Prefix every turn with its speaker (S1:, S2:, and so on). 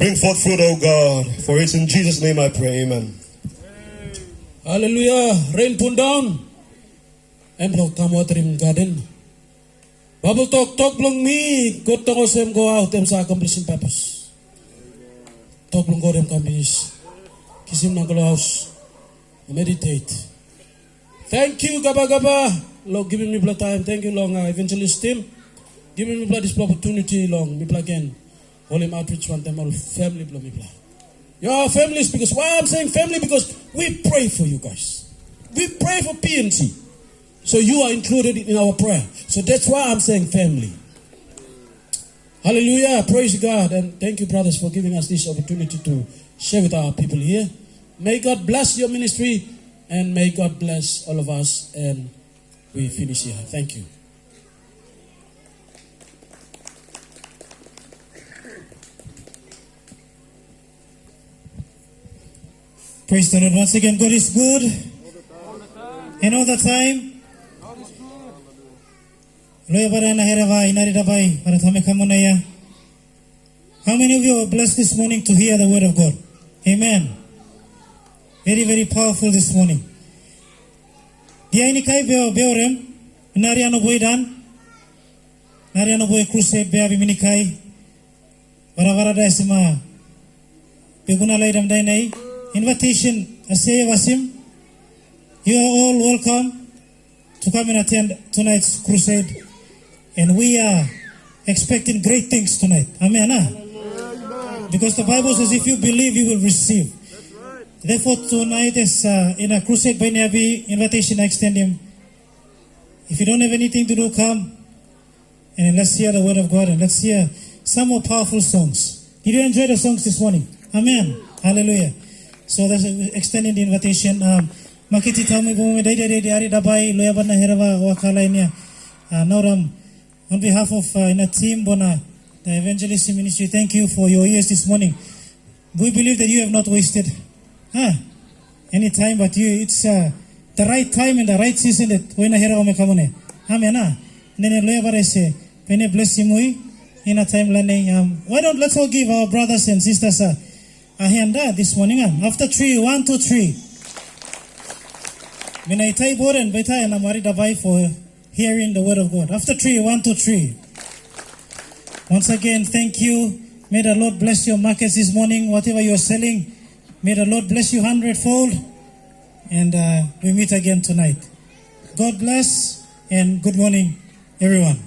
S1: Bring forth fruit, O God, for it's in Jesus' name I pray. Amen.
S2: Hallelujah. Rain put down. And block come water in garden. Bible talk long me. Good to go out them sa accomplishing purpose. Talk long go them companies. Kiss him na go house. Meditate. Thank you, Gaba Gaba. Lord, giving me blood time. Thank you, long evangelist team. Giving me blood this opportunity, long me blood again. All him outreach one time, all family blood me blood. Your families, because why I'm saying family, because we pray for you guys. We pray for PNG. So you are included in our prayer. So that's why I'm saying family. Hallelujah. Praise God. And thank you, brothers, for giving us this opportunity to share with our people here. May God bless your ministry and may God bless all of us. And we finish here. Thank you.
S3: Praise the Lord. Once again, God is good. And all the time. How many of you are blessed this morning to hear the word of God? Amen. Very, very powerful this morning. Diainikai beorem nariano boydan nariano boy crusade beabi minikai varavara daisima beguna laidam dainai invitation asay wasim. You are all welcome to come and attend tonight's crusade, and we are expecting great things tonight. Amen. Because the Bible says, if you believe, you will receive. Therefore, tonight is in a crusade by Nabi, invitation I extend him. If you don't have anything to do, come and let's hear the word of God and let's hear some more powerful songs. Did you enjoy the songs this morning? Amen. Hallelujah. So that's extending the invitation. Makiti tami bumi dai ari dabai loyaban na herawa wakala inya. Noram, on behalf of in a team bona the evangelist ministry, thank you for your ears this morning. We believe that you have not wasted any time, but it's the right time and the right season that when I hear about me. Amen. Then loyaban say, "Pene bless him in a time learning." Why don't let's all give our brothers and sisters a hand this morning. After 3, 1, 2, 3. Minaitai boren betai and amari dabai for hearing the word of God. After 3, 1, 2, 3. Once again, thank you. May the Lord bless your markets this morning. Whatever you are selling, may the Lord bless you 100-fold. And we meet again tonight. God bless and good morning, everyone.